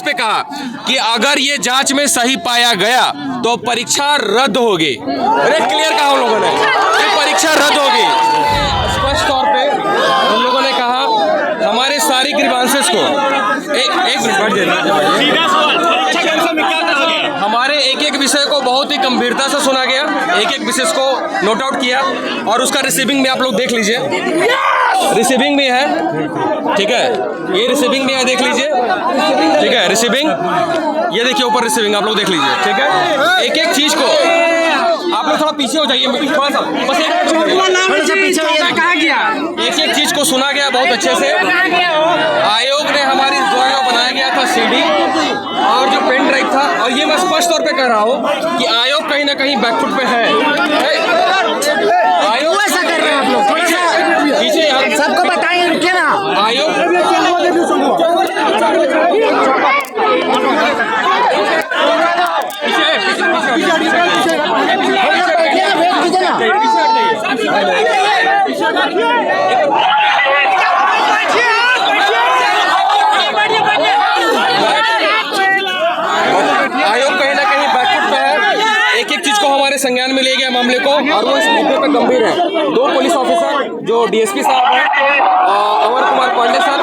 तौर पे कहा कि अगर ये जांच में सही पाया गया तो परीक्षा रद्द होगी। अरे क्लियर कहा हम लोगों ने कि परीक्षा रद्द होगी। स्पष्ट तौर पे हम लोगों ने कहा हमारे सारी ग्रीवांसेस को एक हमारे एक एक विषय को बहुत ही गंभीरता से सुना गया, एक एक विषय को नोट आउट किया और उसका रिसीविंग भी आप लोग देख लीजिए। रिसीविंग भी है, ठीक है, ये रिसीविंग भी है, देख लीजिए, ठीक है, रिसीविंग ये देखिए ऊपर रिसीविंग आप लोग देख लीजिए, ठीक है। एक एक चीज को आप लोग थोड़ा पीछे हो जाइए, थोड़ा सा बस एक एक चीज को सुना गया बहुत अच्छे से। आयोग ने हमारी द्वारा बनाया गया था सीडी और जो पेन ड्राइव था, और ये मैं स्पष्ट तौर पे कह रहा हूँ कि आयोग कहीं ना कहीं बैकफुट पे है। आयोग ऐसा कर रहे हैं आप लोग, पीछे यार सबको बताएं रुकिए ना। आयोग कहीं ना कहीं बैकफुट पे है। एक एक चीज को हमारे संज्ञान में ले गया मामले को, और वो इस मुद्दे पे गंभीर है। 2 पुलिस ऑफिसर जो डीएसपी साहब हैं, अमर कुमार पांडे सर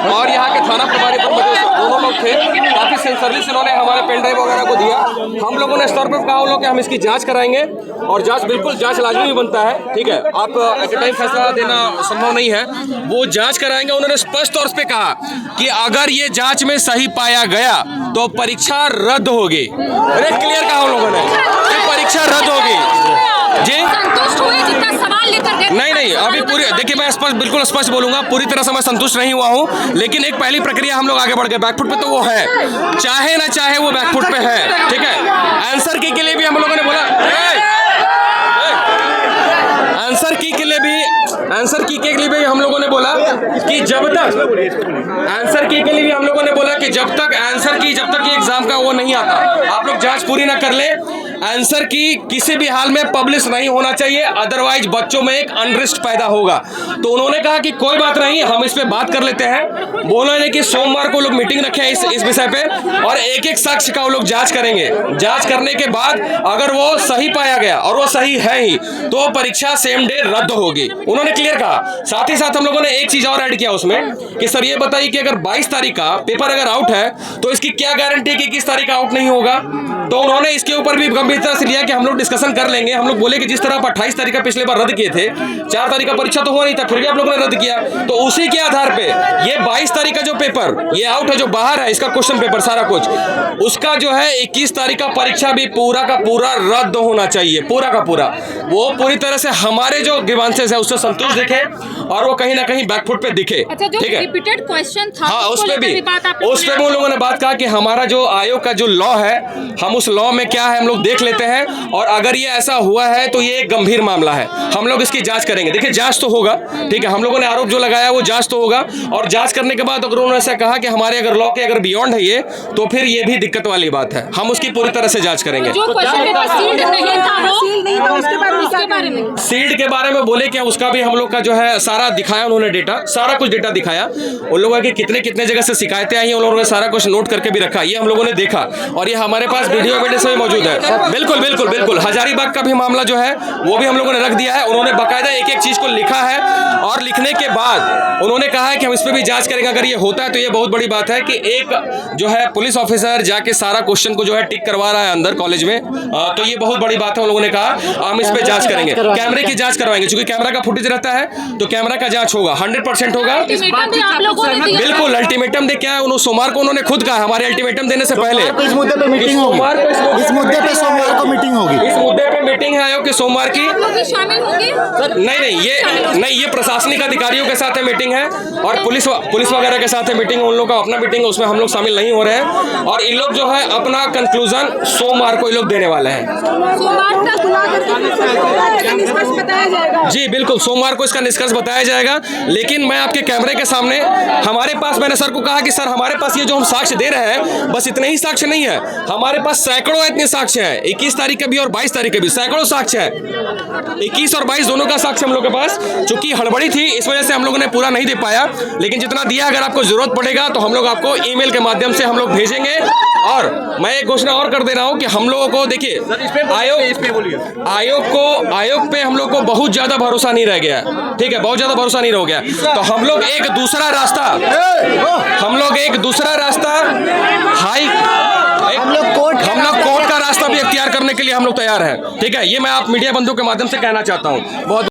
और यहाँ के थाना प्रभारी दोनों लोग थे। काफी सर्विस इन्होंने हमारे पेन ड्राइव वगैरह को दिया। हम लोगों ने इस तौर पर कहा उन लोग कि हम इसकी जांच कराएंगे और जांच बिल्कुल जांच लाजमी बनता है, ठीक है, आप एट ए टाइम फैसला देना संभव नहीं है, वो जांच कराएंगे। उन्होंने स्पष्ट तौर पे कहा कि अगर ये जांच में सही पाया गया तो परीक्षा रद्द होगी। अरे क्लियर कहा हम लोगों ने कि परीक्षा रद्द होगी। जी संतुष्ट हुए जितना सवाल लेकर गए? नहीं, अभी पूरी देखिए, मैं स्पष्ट बिल्कुल स्पष्ट बोलूंगा, पूरी तरह से मैं संतुष्ट नहीं हुआ हूं, लेकिन एक पहली प्रक्रिया हम लोग आगे बढ़ गए। बैकफुट पे तो वो है, चाहे ना चाहे वो बैकफुट पे है, ठीक है। आंसर की के लिए भी हम लोगों ने बोला, आंसर की के लिए भी हम लोगों ने बोला कि जब तक ये एग्जाम का वो नहीं आता, आप लोग जांच पूरी ना कर ले। आंसर की किसी भी हाल में पब्लिश नहीं होना चाहिए, अदरवाइज बच्चों में एक अनरेस्ट पैदा होगा। तो उन्होंने कहा कि कोई बात नहीं, हम इस पे बात कर लेते हैं। बोला कि सोमवार को लोग मीटिंग रखे हैं इस विषय पे, और एक एक साक्ष्य का वो लोग जांच करेंगे। जांच करने के बाद अगर वो सही पाया गया, और वो सही है ही, तो परीक्षा सेम डे रद्द होगी, उन्होंने क्लियर कहा। साथ ही साथ हम लोगों ने एक चीज और ऐड किया उसमें कि सर ये बताइए कि अगर 22 तारीख का पेपर अगर आउट है तो इसकी क्या गारंटी कि 21 तारीख आउट नहीं होगा। तो उन्होंने इसके ऊपर भी गंभीरता से लिया कि हम लोग डिस्कशन कर लेंगे। हम लोग बोले कि जिस तरह आप 28 तारीख का पिछले बार रद्द किए थे, 4 तारीख का परीक्षा तो हुआ नहीं था, फिर भी आप लोगों ने रद्द किया, तो उसी के आधार पे ये 22 तारीख का जो पेपर ये आउट है, जो बाहर है, इसका क्वेश्चन पेपर सारा कुछ, उसका जो है 21 तारीख का परीक्षा भी पूरा का पूरा रद्द होना चाहिए, पूरा का पूरा। वो पूरी तरह से हमारे जो ग्रीवांसेस है उससे संतुष्ट दिखे और वो कहीं ना कहीं बैकफुट पे दिखे, ठीक है। रिपीटेड क्वेश्चन था, हाँ, उस पे भी उन लोगों ने बात कहा कि हमारा जो आयोग का जो लॉ है, हम उस लॉ में क्या है हम लोग देख लेते हैं, और अगर ये ऐसा हुआ है तो ये एक गंभीर मामला है, हम लोग इसकी जांच करेंगे। देखिए जांच तो होगा, ठीक है, हम लोगों ने आरोप जो लगाया वो जांच तो होगा, और जांच करने के बाद अगर उन्होंने ऐसा कहा कि हमारे अगर लॉ के अगर बियॉन्ड है ये, तो फिर ये भी दिक्कत वाली बात है, हम उसकी पूरी तरह से जांच करेंगे। जो क्वेश्चन पेपर सील्ड नहीं था, उसके बारे में सील्ड के बारे में बोले क्या, उसका भी हम लोग का जो है सारा दिखाया उन्होंने, डेटा सारा कुछ डेटा दिखाया उन लोगों की, कितने जगह से शिकायतें आई हैं, उन लोगों ने सारा कुछ नोट करके भी रखा, ये हम लोगों ने देखा, और ये हमारे पास वीडियो एविडेंस में मौजूद है। बिल्कुल हजारीबाग का भी मामला जो है वो भी हम लोगों ने रख दिया है। उन्होंने बाकायदा एक एक चीज को लिखा है, और लिखने के बाद उन्होंने कहा है कि हम इस पे भी जांच करेंगे। अगर ये होता है तो ये बहुत बड़ी बात है कि एक जो है पुलिस ऑफिसर जाके सारा क्वेश्चन को जो है टिक करवा रहा है अंदर कॉलेज में, तो ये बहुत बड़ी बात है। उन लोगों ने कहा हम इस पे जांच करेंगे, कैमरे की जांच करवाएंगे, क्योंकि कैमरा का फुटेज रहता है तो कैमरा का जांच होगा, 100% होगा। बिल्कुल अल्टीमेटम दे, क्या है सोमवार को उन्होंने खुद कहा, हमारे अल्टीमेटम देने से पहले इस मुद्दे पे मीटिंग होगी, इस मुद्दे पे सोमवार को मीटिंग होगी, इस मुद्दे पे मीटिंग है आयोग की सोमवार की। शामिल होंगे? नहीं, ये प्रशासनिक अधिकारियों के साथ है मीटिंग है, और पुलिस वगैरह के साथ है मीटिंग, उन लोगों का अपना मीटिंग है, उसमें हम लोग शामिल नहीं हो रहे हैं, और इन लोग जो है अपना कंक्लूजन सोमवार को ये लोग देने वाले हैं। जी बिल्कुल, सोमवार को इसका निष्कर्ष बताया जाएगा। लेकिन मैं आपके कैमरे के सामने, हमारे पास, मैंने सर को कहा कि सर हमारे पास ये जो हम साक्ष्य दे रहे हैं बस इतने ही साक्ष्य नहीं है, हमारे पास सैकड़ों इतने साक्ष्य है, 21 तारीख के भी और 22 तारीख के भी सैकड़ों साक्ष्य है। 21 और 22 दोनों का साक्ष्य हम लोग के पास, चूंकि हड़बड़ी थी इस वजह से हम लोगों ने पूरा नहीं दे पाया, लेकिन जितना दिया अगर आपको जरूरत पड़ेगा तो हम लोग आपको ईमेल के माध्यम से हम लोग भेजेंगे। और मैं एक घोषणा और कर दे रहा हूं कि हम लोगों को देखिए आयोग पे हम लोग को बहुत ज्यादा भरोसा नहीं रह गया, ठीक है, बहुत ज्यादा भरोसा नहीं रह गया। तो हम लोग एक दूसरा रास्ता हम लोग कोर्ट का रास्ता भी इख्तियार करने के लिए हम लोग तैयार हैं, ठीक है। ये मैं आप मीडिया बंधुओं के माध्यम से कहना चाहता हूं। बहुत